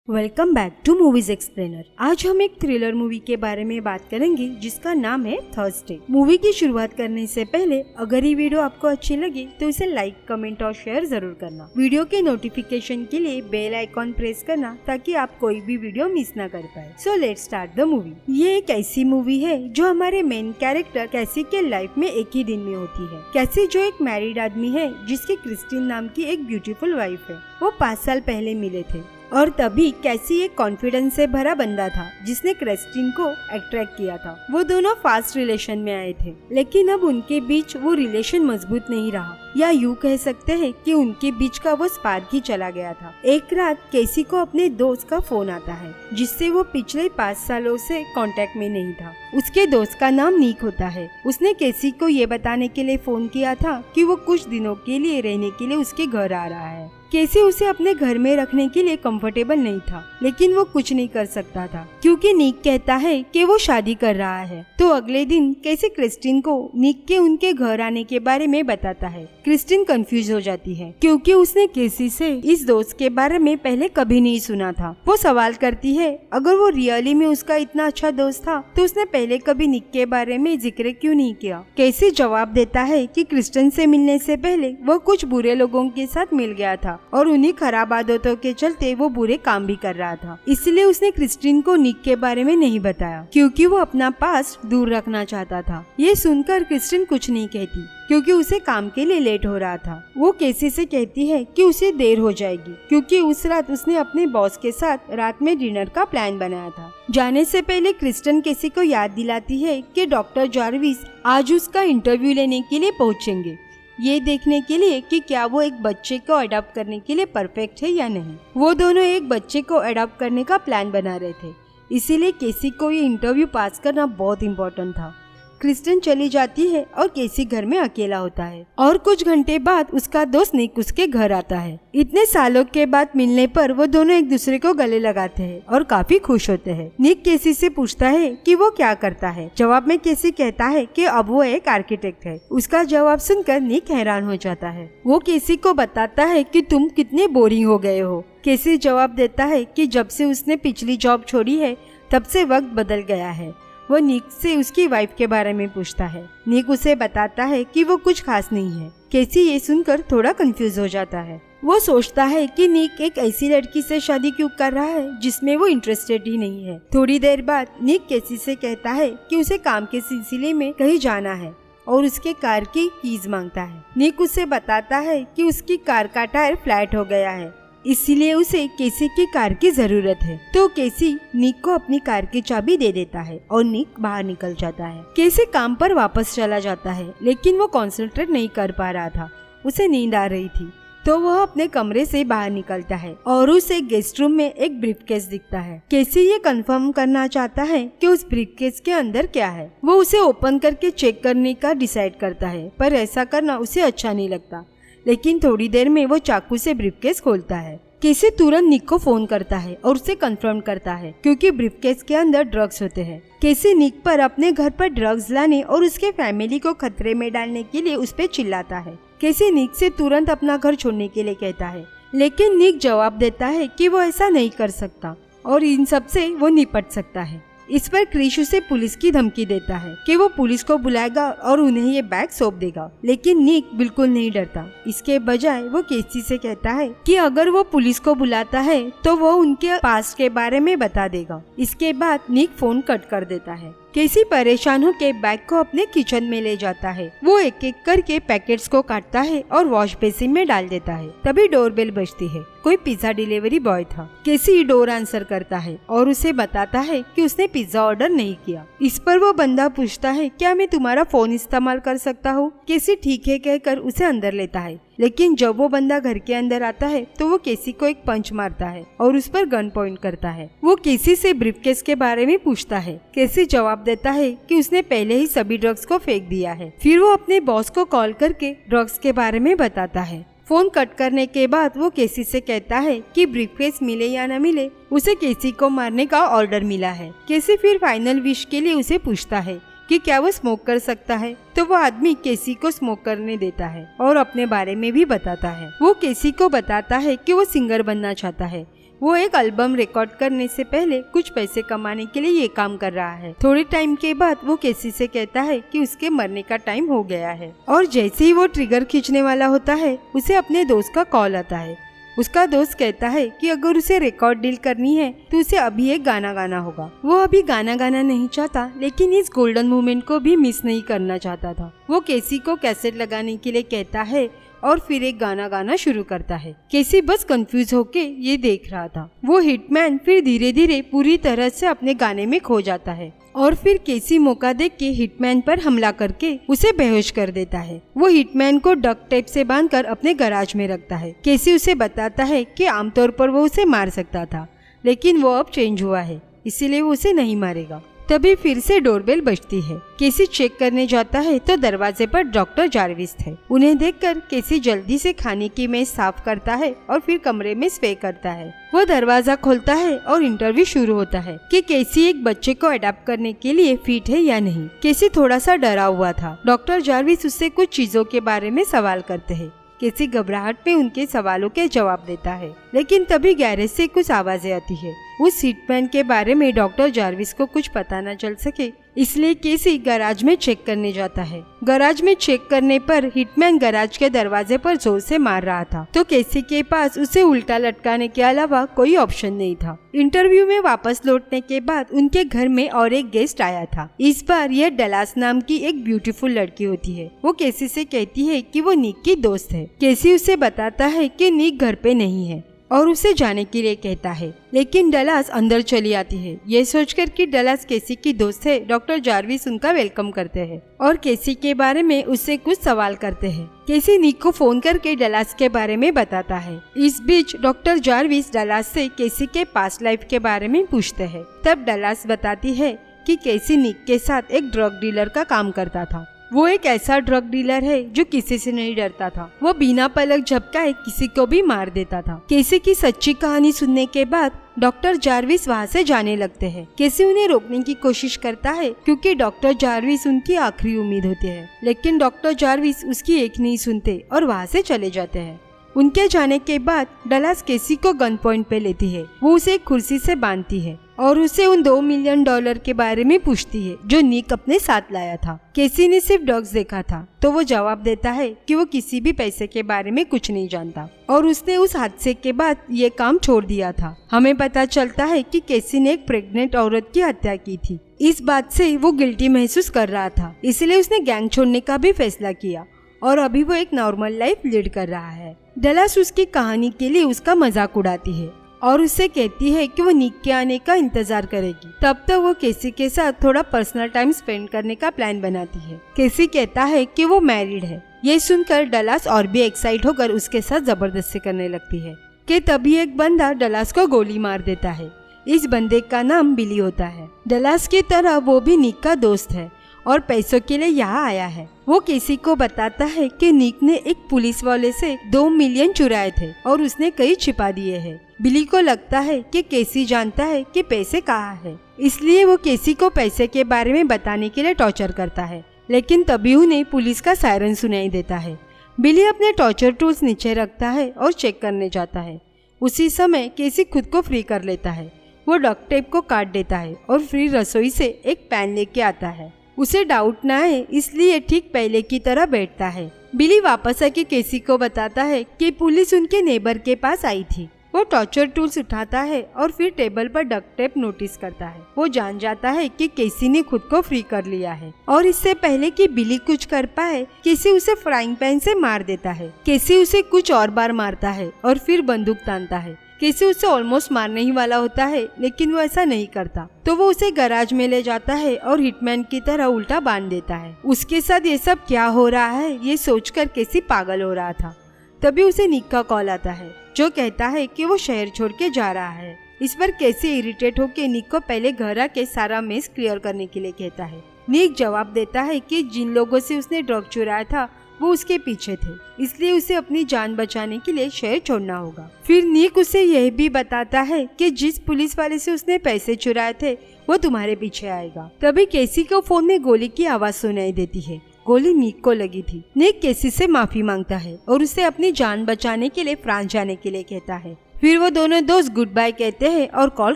Welcome back to movies explainer. आज हम एक थ्रिलर मूवी के बारे में बात करेंगे जिसका नाम है थर्सडे। मूवी की शुरुआत करने से पहले अगर ये वीडियो आपको अच्छी लगी तो इसे लाइक, कमेंट और शेयर जरूर करना। वीडियो के नोटिफिकेशन के लिए बेल आइकॉन प्रेस करना ताकि आप कोई भी वीडियो मिस ना कर पाए। So let's start the movie. ये एक ऐसी मूवी है जो हमारे मेन कैरेक्टर कैसी के लाइफ में एक ही दिन में होती है। कैसी जो एक मैरिड आदमी है जिसकी क्रिस्टीन नाम की एक ब्यूटीफुल वाइफ है। वो 5 साल पहले मिले थे और तभी कैसी एक कॉन्फिडेंस से भरा बंदा था जिसने क्रिस्टीन को अट्रैक्ट किया था। वो दोनों फास्ट रिलेशन में आए थे, लेकिन अब उनके बीच वो रिलेशन मजबूत नहीं रहा, या यूँ कह सकते हैं कि उनके बीच का वो स्पार्क ही चला गया था। एक रात कैसी को अपने दोस्त का फोन आता है जिससे वो पिछले 5 सालों से कांटेक्ट में नहीं था। उसके दोस्त का नाम निक होता है। उसने कैसी को ये बताने के लिए फोन किया था कि वो कुछ दिनों के लिए रहने के लिए उसके घर आ रहा है। कैसी उसे अपने घर में रखने के लिए कंफर्टेबल नहीं था, लेकिन वो कुछ नहीं कर सकता था क्योंकि निक कहता है कि वो शादी कर रहा है। तो अगले दिन कैसी क्रिस्टीन को निक के उनके घर आने के बारे में बताता है। क्रिस्टीन कंफ्यूज हो जाती है क्योंकि उसने कैसी से इस दोस्त के बारे में पहले कभी नहीं सुना था। वो सवाल करती है अगर वो रियली में उसका इतना अच्छा दोस्त था तो उसने पहले कभी निक के बारे में जिक्र क्यों नहीं किया। कैसी जवाब देता है कि क्रिस्टीन से मिलने से पहले वो कुछ बुरे लोगों के साथ मिल गया था और उन्हीं खराब आदतों के चलते वो बुरे काम भी कर रहा था। इसलिए उसने क्रिस्टीन को निक के बारे में नहीं बताया क्योंकि वो अपना पास्ट दूर रखना चाहता था। ये सुनकर क्रिस्टीन कुछ नहीं कहती क्योंकि उसे काम के लिए लेट हो रहा था। वो कैसी से कहती है कि उसे देर हो जाएगी क्योंकि उस रात उसने अपने बॉस के साथ रात में डिनर का प्लान बनाया था। जाने से पहले क्रिस्टीन कैसी को याद दिलाती है कि डॉक्टर जॉर्विस आज उसका इंटरव्यू लेने के लिए पहुँचेंगे, ये देखने के लिए कि क्या वो एक बच्चे को अडॉप्ट करने के लिए परफेक्ट है या नहीं। वो दोनों एक बच्चे को अडॉप्ट करने का प्लान बना रहे थे, इसीलिए कैसी को ये इंटरव्यू पास करना बहुत इम्पोर्टेंट था। क्रिस्टीन चली जाती है और कैसी घर में अकेला होता है और कुछ घंटे बाद उसका दोस्त निक उसके घर आता है। इतने सालों के बाद मिलने पर वो दोनों एक दूसरे को गले लगाते हैं और काफी खुश होते हैं। निक कैसी से पूछता है कि वो क्या करता है। जवाब में कैसी कहता है कि अब वो एक आर्किटेक्ट है। उसका जवाब सुनकर निक हैरान हो जाता है। वो कैसी को बताता है कि तुम कितने बोरिंग हो गए हो। कैसी जवाब देता है कि जब से उसने पिछली जॉब छोड़ी है तब से वक्त बदल गया है। वो निक से उसकी वाइफ के बारे में पूछता है। निक उसे बताता है कि वो कुछ खास नहीं है। कैसी ये सुनकर थोड़ा कंफ्यूज हो जाता है। वो सोचता है कि निक एक ऐसी लड़की से शादी क्यों कर रहा है जिसमें वो इंटरेस्टेड ही नहीं है। थोड़ी देर बाद निक कैसी से कहता है कि उसे काम के सिलसिले में कहीं जाना है और उसके कार की कीज मांगता है। निक उसे बताता है कि उसकी कार का टायर फ्लैट हो गया है, इसीलिए उसे कैसी की कार की जरूरत है। तो कैसी निक को अपनी कार की चाबी दे देता है और निक बाहर निकल जाता है। कैसी काम पर वापस चला जाता है, लेकिन वो कंसंट्रेट नहीं कर पा रहा था, उसे नींद आ रही थी। तो वह अपने कमरे से बाहर निकलता है और उसे गेस्ट रूम में एक ब्रीफकेस दिखता है। कैसी ये कंफर्म करना चाहता है कि उस ब्रीफकेस के अंदर क्या है। वो उसे ओपन करके चेक करने का डिसाइड करता है, पर ऐसा करना उसे अच्छा नहीं लगता। लेकिन थोड़ी देर में वो चाकू से ब्रीफकेस खोलता है। कैसी तुरंत निक को फोन करता है और उसे कंफर्म करता है क्योंकि ब्रीफकेस के अंदर ड्रग्स होते हैं। कैसी निक पर अपने घर पर ड्रग्स लाने और उसके फैमिली को खतरे में डालने के लिए उस पर चिल्लाता है। कैसी निक से तुरंत अपना घर छोड़ने के लिए कहता है, लेकिन निक जवाब देता है कि वो ऐसा नहीं कर सकता और इन सब से वो निपट सकता है। इस पर क्रिश उसे पुलिस की धमकी देता है कि वो पुलिस को बुलाएगा और उन्हें ये बैग सौंप देगा, लेकिन निक बिल्कुल नहीं डरता। इसके बजाय वो कैसी से कहता है कि अगर वो पुलिस को बुलाता है तो वो उनके पास्ट के बारे में बता देगा। इसके बाद निक फोन कट कर देता है। कैसी परेशान होकर बैग को अपने किचन में ले जाता है। वो एक एक करके पैकेट्स को काटता है और वॉश बेसिन में डाल देता है। तभी डोरबेल बजती है। कोई पिज्जा डिलीवरी बॉय था। कैसी डोर आंसर करता है और उसे बताता है कि उसने पिज्जा ऑर्डर नहीं किया। इस पर वो बंदा पूछता है, क्या मैं तुम्हारा फोन इस्तेमाल कर सकता हूँ। कैसी ठीक है कहकर उसे अंदर लेता है, लेकिन जब वो बंदा घर के अंदर आता है तो वो कैसी को एक पंच मारता है और उस पर गन पॉइंट करता है। वो कैसी से ब्रीफकेस के बारे में पूछता है। कैसी जवाब देता है कि उसने पहले ही सभी ड्रग्स को फेंक दिया है। फिर वो अपने बॉस को कॉल करके ड्रग्स के बारे में बताता है। फोन कट करने के बाद वो कैसी से कहता है कि ब्रीफकेस मिले या न मिले, उसे कैसी को मारने का ऑर्डर मिला है। कैसी फिर फाइनल विश के लिए उसे पूछता है कि क्या वो स्मोक कर सकता है, तो वो आदमी कैसी को स्मोक करने देता है और अपने बारे में भी बताता है। वो कैसी को बताता है कि वो सिंगर बनना चाहता है, वो एक एल्बम रिकॉर्ड करने से पहले कुछ पैसे कमाने के लिए ये काम कर रहा है। थोड़े टाइम के बाद वो केसी से कहता है कि उसके मरने का टाइम हो गया है और जैसे ही वो ट्रिगर खींचने वाला होता है उसे अपने दोस्त का कॉल आता है। उसका दोस्त कहता है कि अगर उसे रिकॉर्ड डील करनी है तो उसे अभी एक गाना गाना होगा। वो अभी गाना गाना नहीं चाहता लेकिन इस गोल्डन मोमेंट को भी मिस नहीं करना चाहता था। वो केसी को कैसेट लगाने के लिए कहता है और फिर एक गाना गाना शुरू करता है। केसी बस कंफ्यूज होके ये देख रहा था। वो हिटमैन फिर धीरे धीरे पूरी तरह से अपने गाने में खो जाता है और फिर केसी मौका देख के हिटमैन पर हमला करके उसे बेहोश कर देता है। वो हिटमैन को डक्ट टेप से बांधकर अपने गैराज में रखता है। केसी उसे बताता है कि आमतौर पर वो उसे मार सकता था लेकिन वो अब चेंज हुआ है, इसीलिए वो उसे नहीं मारेगा। तभी फिर से डोरबेल बजती है। केसी चेक करने जाता है तो दरवाजे पर डॉक्टर जार्विस थे। उन्हें देखकर केसी जल्दी से खाने की मेज साफ करता है और फिर कमरे में स्प्रे करता है। वो दरवाजा खोलता है और इंटरव्यू शुरू होता है कि केसी एक बच्चे को अडॉप्ट करने के लिए फिट है या नहीं। केसी थोड़ा सा डरा हुआ था। डॉक्टर जार्विस उससे कुछ चीजों के बारे में सवाल करते हैं। केसी घबराहट में उनके सवालों के जवाब देता है लेकिन तभी गैरेज से कुछ आवाजें आती है। उस हिटमैन के बारे में डॉक्टर जार्विस को कुछ पता न चल सके इसलिए केसी गैराज में चेक करने जाता है। गैराज में चेक करने पर हिटमैन गैराज के दरवाजे पर जोर से मार रहा था तो केसी के पास उसे उल्टा लटकाने के अलावा कोई ऑप्शन नहीं था। इंटरव्यू में वापस लौटने के बाद उनके घर में और एक गेस्ट आया था। इस बार यह डलास नाम की एक ब्यूटीफुल लड़की होती है। वो केसी से कहती है कि वो निक की दोस्त है। केसी उसे बताता है कि निक घर पे नहीं है और उसे जाने के लिए कहता है लेकिन डलास अंदर चली आती है। ये सोचकर कि डलास केसी की दोस्त है, डॉक्टर जार्विस उनका वेलकम करते हैं और केसी के बारे में उससे कुछ सवाल करते हैं। केसी निक को फोन करके डलास के बारे में बताता है। इस बीच डॉक्टर जार्विस डलास से केसी के पास्ट लाइफ के बारे में पूछते हैं। तब डलास बताती है कि केसी निक के साथ एक ड्रग डीलर का काम करता था। वो एक ऐसा ड्रग डीलर है जो किसी से नहीं डरता था। वो बिना पलक झपकाए किसी को भी मार देता था। केसी की सच्ची कहानी सुनने के बाद डॉक्टर जार्विस वहाँ से जाने लगते हैं। केसी उन्हें रोकने की कोशिश करता है क्योंकि डॉक्टर जार्विस उनकी आखिरी उम्मीद होते हैं लेकिन डॉक्टर जार्विस उसकी एक नहीं सुनते और वहाँ से चले जाते हैं। उनके जाने के बाद डलास केसी को गन पॉइंट पे लेती है। वो उसे एक कुर्सी से बांधती है और उसे उन $2 मिलियन के बारे में पूछती है जो निक अपने साथ लाया था। केसी ने सिर्फ डॉग्स देखा था तो वो जवाब देता है कि वो किसी भी पैसे के बारे में कुछ नहीं जानता और उसने उस हादसे के बाद ये काम छोड़ दिया था। हमें पता चलता है कि केसी ने एक प्रेग्नेंट औरत की हत्या की थी। इस बात से वो गिल्टी महसूस कर रहा था, इसलिए उसने गैंग छोड़ने का भी फैसला किया और अभी वो एक नॉर्मल लाइफ लीड कर रहा है। डलास उसकी कहानी के लिए उसका मजाक उड़ाती है और उससे कहती है कि वो निक के आने का इंतजार करेगी। तब तक वो केसी के साथ थोड़ा पर्सनल टाइम स्पेंड करने का प्लान बनाती है। केसी कहता है कि वो मैरिड है। ये सुनकर डलास और भी एक्साइट होकर उसके साथ जबरदस्ती करने लगती है कि तभी एक बंदा डलास को गोली मार देता है। इस बंदे का नाम बिली होता है। डलास की तरह वो भी निक का दोस्त है और पैसों के लिए यहाँ आया है। वो केसी को बताता है कि निक ने एक पुलिस वाले से $2 मिलियन चुराए थे और उसने कई छिपा दिए हैं। बिली को लगता है कि केसी जानता है कि पैसे कहाँ है, इसलिए वो केसी को पैसे के बारे में बताने के लिए टॉर्चर करता है लेकिन तभी उन्हें पुलिस का सायरन सुनाई देता है। बिली अपने टॉर्चर टूल्स नीचे रखता है और चेक करने जाता है। उसी समय केसी खुद को फ्री कर लेता है। वो डक्ट टेप को काट देता है और फिर रसोई से एक पैन लेके आता है। उसे डाउट ना है इसलिए ठीक पहले की तरह बैठता है। बिली वापस आके केसी को बताता है कि पुलिस उनके नेबर के पास आई थी। वो टॉर्चर टूल्स उठाता है और फिर टेबल पर डक्ट टेप नोटिस करता है। वो जान जाता है कि केसी ने खुद को फ्री कर लिया है और इससे पहले कि बिली कुछ कर पाए केसी उसे फ्राइंग पैन से मार देता है। केसी उसे कुछ और बार मारता है और फिर बंदूक तानता है। केसी उसे ऑलमोस्ट मारने ही वाला होता है लेकिन वो ऐसा नहीं करता तो वो उसे गैराज में ले जाता है और हिटमैन की तरह उल्टा बांध देता है। उसके साथ ये सब क्या हो रहा है ये सोचकर केसी पागल हो रहा था। तभी उसे निक का कॉल आता है जो कहता है कि वो शहर छोड़ के जा रहा है। इस पर केसी इरिटेट होकर निक को पहले घर आके सारा मेस क्लियर करने के लिए कहता है। निक जवाब देता है कि जिन लोगों से उसने ड्रग चुराया था वो उसके पीछे थे, इसलिए उसे अपनी जान बचाने के लिए शहर छोड़ना होगा। फिर निक उसे यह भी बताता है कि जिस पुलिस वाले से उसने पैसे चुराए थे वो तुम्हारे पीछे आएगा। तभी केसी को फोन में गोली की आवाज सुनाई देती है। गोली निक को लगी थी। निक केसी से माफी मांगता है और उसे अपनी जान बचाने के लिए फ्रांस जाने के लिए कहता है। फिर वो दोनों दोस्त गुड बाय कहते हैं और कॉल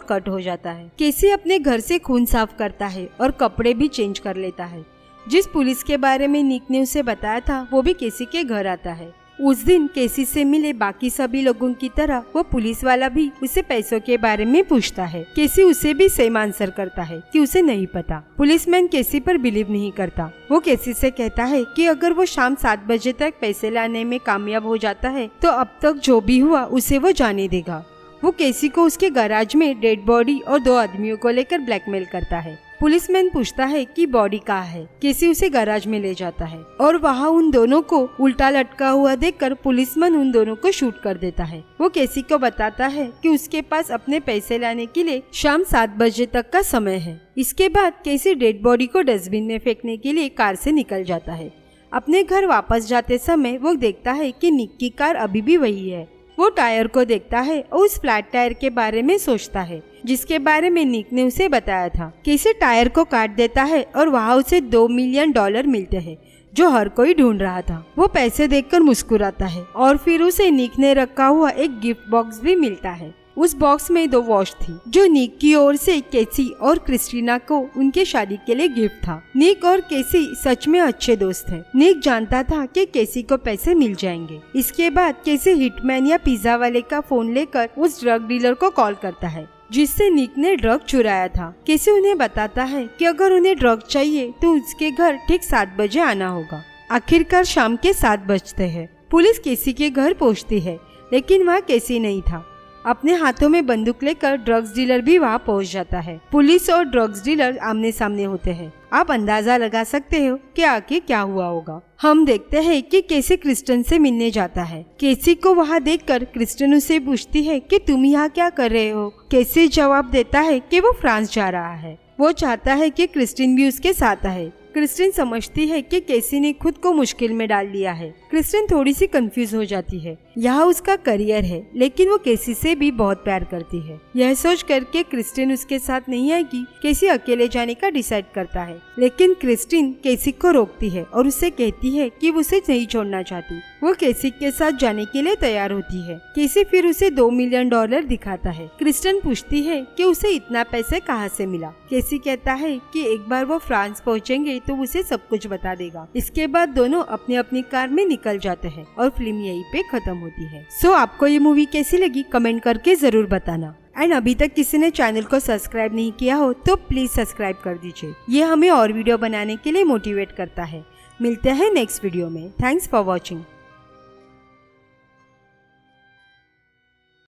कट हो जाता है। केसी अपने घर से खून साफ करता है और कपड़े भी चेंज कर लेता है। जिस पुलिस के बारे में निक ने उसे बताया था वो भी केसी के घर आता है। उस दिन केसी से मिले बाकी सभी लोगों की तरह वो पुलिस वाला भी उसे पैसों के बारे में पूछता है। केसी उसे भी सेम आंसर करता है कि उसे नहीं पता। पुलिसमैन केसी पर बिलीव नहीं करता। वो केसी से कहता है कि अगर वो शाम 7 बजे तक पैसे लाने में कामयाब हो जाता है तो अब तक जो भी हुआ उसे वो जाने देगा। वो केसी को उसके गैराज में डेड बॉडी और 2 आदमियों को लेकर ब्लैकमेल करता है। पुलिसमैन पूछता है कि बॉडी कहाँ है। केसी उसे गैराज में ले जाता है और वहाँ उन दोनों को उल्टा लटका हुआ देखकर पुलिसमैन उन दोनों को शूट कर देता है। वो केसी को बताता है कि उसके पास अपने पैसे लाने के लिए शाम 7 बजे तक का समय है। इसके बाद केसी डेड बॉडी को डस्टबिन में फेंकने के लिए कार से निकल जाता है। अपने घर वापस जाते समय वो देखता है कि निक की कार अभी भी वही है। वो टायर को देखता है और उस फ्लैट टायर के बारे में सोचता है जिसके बारे में निक ने उसे बताया था। केसी टायर को काट देता है और वहाँ उसे $2 मिलियन मिलते हैं जो हर कोई ढूंढ रहा था। वो पैसे देखकर मुस्कुराता है और फिर उसे निक ने रखा हुआ एक गिफ्ट बॉक्स भी मिलता है। उस बॉक्स में 2 वॉच थी जो निक की ओर से केसी और क्रिस्टीना को उनके शादी के लिए गिफ्ट था। निक और केसी सच में अच्छे दोस्त हैं। निक जानता था कि केसी को पैसे मिल जाएंगे। इसके बाद केसी हिटमैन या पिज्जा वाले का फोन लेकर उस ड्रग डीलर को कॉल करता है जिससे निक ने ड्रग चुराया था। केसी उन्हें बताता है कि अगर उन्हें ड्रग चाहिए तो उसके घर ठीक 7 बजे आना होगा। आखिरकार शाम के 7 बजते हैं। पुलिस केसी के घर पहुंचती है लेकिन वहाँ केसी नहीं था। अपने हाथों में बंदूक लेकर ड्रग्स डीलर भी वहाँ पहुँच जाता है। पुलिस और ड्रग्स डीलर आमने सामने होते हैं। आप अंदाजा लगा सकते हो कि आगे क्या हुआ होगा। हम देखते हैं कि केसी क्रिस्टन से मिलने जाता है। केसी को वहाँ देखकर क्रिस्टन उसे पूछती है कि तुम यहाँ क्या कर रहे हो। केसी जवाब देता है कि वो फ्रांस जा रहा है। वो चाहता है कि क्रिस्टिन भी उसके साथ आए। क्रिस्टिन समझती है कि केसी ने खुद को मुश्किल में डाल दिया है। क्रिस्टिन थोड़ी सी कंफ्यूज हो जाती है। यहाँ उसका करियर है लेकिन वो केसी से भी बहुत प्यार करती है। यह सोच करके क्रिस्टिन उसके साथ नहीं आएगी। केसी अकेले जाने का डिसाइड करता है लेकिन क्रिस्टिन केसी को रोकती है और उससे कहती है कि वो उसे नहीं छोड़ना चाहती। वो केसी के साथ जाने के लिए तैयार होती है। केसी फिर उसे $2 मिलियन दिखाता है। क्रिस्टिन पूछती है कि उसे इतना पैसे कहाँ से मिला। केसी कहता है कि एक बार वो फ्रांस पहुँचेंगे तो उसे सब कुछ बता देगा। इसके बाद दोनों अपनी अपनी कार में निकल जाते हैं और फिल्म यहीं पे खत्म होती है। सो आपको ये मूवी कैसी लगी कमेंट करके जरूर बताना। एंड अभी तक किसी ने चैनल को सब्सक्राइब नहीं किया हो तो प्लीज सब्सक्राइब कर दीजिए। ये हमें और वीडियो बनाने के लिए मोटिवेट करता है। मिलते हैं नेक्स्ट वीडियो में। Thanks for watching.